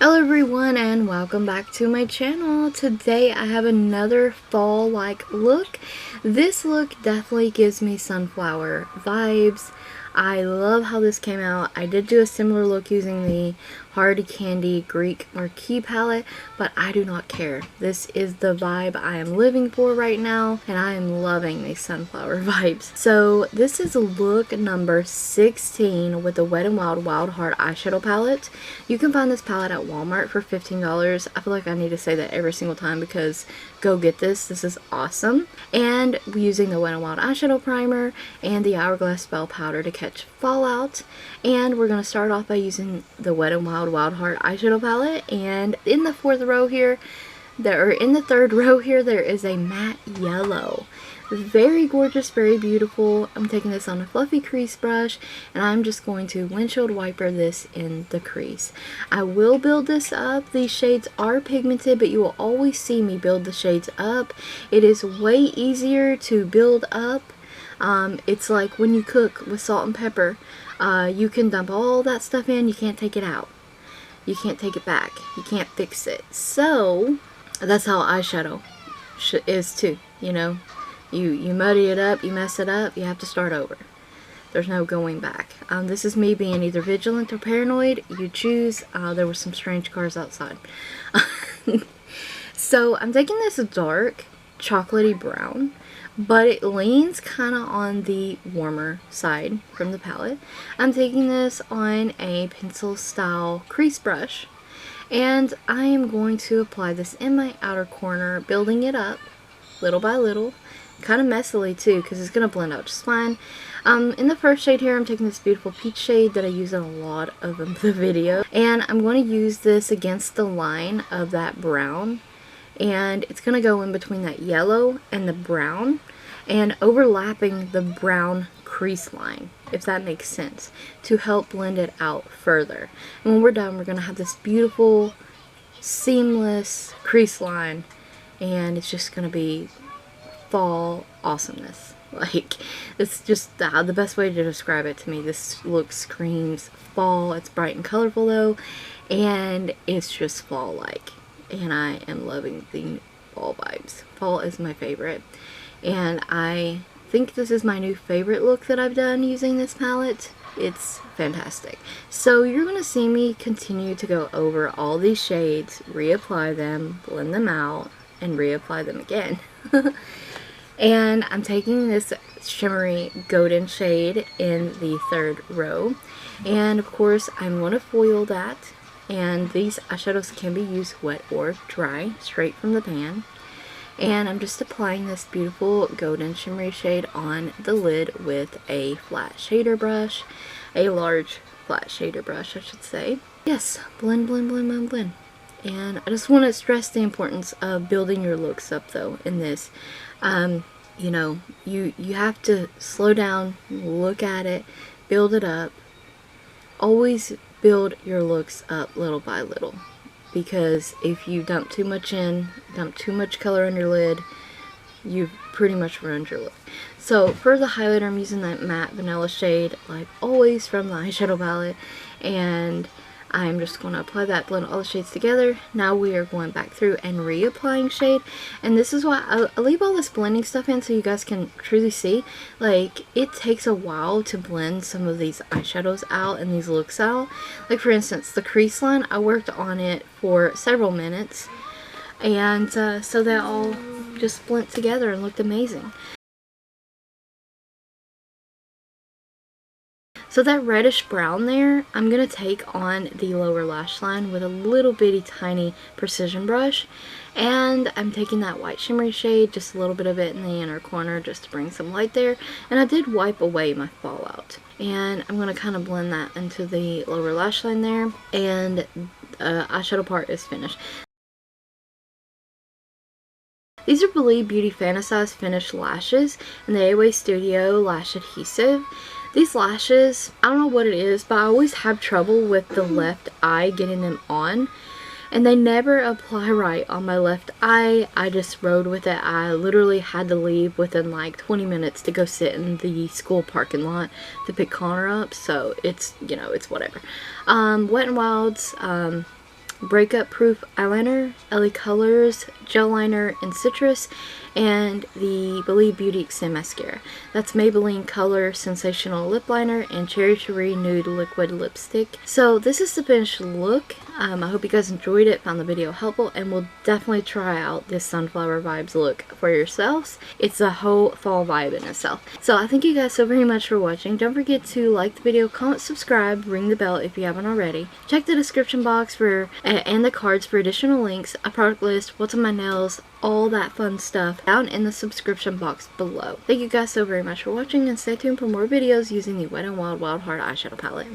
Hello everyone and welcome back to my channel. Today I have another fall-like look. This look definitely gives me sunflower vibes. I love how this came out. I did do a similar look using the Hard Candy Greek Marquee palette, but I do not care. This is the vibe I am living for right now, and I am loving these sunflower vibes. So this is look number 16 with the Wet n Wild Wild Heart eyeshadow palette. You can find this palette at Walmart for $15. I feel like I need to say that every single time because go get this. This is awesome. And using the Wet n Wild eyeshadow primer and the Hourglass spell powder to catch fallout. And we're going to start off by using the Wet n Wild Wild Heart eyeshadow palette. And in the third row here, there is a matte yellow. Very gorgeous, very beautiful. I'm taking this on a fluffy crease brush and I'm just going to windshield wiper this in the crease. I will build this up. These shades are pigmented, but you will always see me build the shades up. It is way easier to build up. It's like when you cook with salt and pepper. You can dump all that stuff in, you can't take it out. You can't take it back. You can't fix it. So that's how eyeshadow is too, you know. You muddy it up, you mess it up, you have to start over. There's no going back. This is me being either vigilant or paranoid. You choose. There were some strange cars outside. So I'm taking this dark chocolatey brown, but it leans kind of on the warmer side from the palette. I'm taking this on a pencil style crease brush, and I am going to apply this in my outer corner, building it up little by little. Kind of messily too, because it's going to blend out just fine. In the first shade here, I'm taking this beautiful peach shade that I use in a lot of the video, and I'm going to use this against the line of that brown, and it's going to go in between that yellow and the brown, and overlapping the brown crease line, if that makes sense, to help blend it out further. And when we're done, we're going to have this beautiful, seamless crease line, and it's just going to be fall awesomeness. Like, it's just the best way to describe it to me. This look screams fall. It's bright and colorful though, and it's just fall like, and I am loving the fall vibes. Fall is my favorite, and I think this is my new favorite look that I've done using this palette. It's fantastic. So you're going to see me continue to go over all these shades, reapply them, blend them out, and reapply them again. And I'm taking this shimmery golden shade in the third row, and of course I'm going to foil that, and these eyeshadows can be used wet or dry, straight from the pan. And I'm just applying this beautiful golden shimmery shade on the lid with a flat shader brush, a large flat shader brush I should say. Yes, blend, blend, blend, blend, blend. And I just want to stress the importance of building your looks up though in this. You know, you have to slow down, look at it, build it up. Always build your looks up little by little, because if you dump too much in, dump too much color on your lid, you've pretty much ruined your look. So for the highlighter, I'm using that matte vanilla shade like always from the eyeshadow palette, and I'm just going to apply that, blend all the shades together. Now we are going back through and reapplying shade, and this is why I leave all this blending stuff in so you guys can truly see. Like, it takes a while to blend some of these eyeshadows out and these looks out. Like for instance, the crease line, I worked on it for several minutes, and so they all just blend together and looked amazing. So that reddish brown there, I'm going to take on the lower lash line with a little bitty tiny precision brush. And I'm taking that white shimmery shade, just a little bit of it in the inner corner just to bring some light there. And I did wipe away my fallout. And I'm going to kind of blend that into the lower lash line there. And eyeshadow part is finished. These are Believe Beauty Fantasize Finished Lashes in the AWA Studio Lash Adhesive. These lashes, I don't know what it is, but I always have trouble with the left eye getting them on. And they never apply right on my left eye. I just rode with it. I literally had to leave within like 20 minutes to go sit in the school parking lot to pick Connor up. So it's, you know, it's whatever. Wet n Wild's Breakup Proof Eyeliner, LaColors Gel Liner in Citrus, and the Believe Beauty Extend Mascara. That's Maybelline Color Sensational Lip Liner and Cherry Nude Liquid Lipstick. So this is the finished look. I hope you guys enjoyed it, found the video helpful, and will definitely try out this Sunflower Vibes look for yourselves. It's a whole fall vibe in itself. So I thank you guys so very much for watching. Don't forget to like the video, comment, subscribe, ring the bell if you haven't already. Check the description box for and the cards for additional links, a product list, what's on my nails, all that fun stuff down in the subscription box below. Thank you guys so very much for watching, and stay tuned for more videos using the Wet n Wild Wild Heart eyeshadow palette.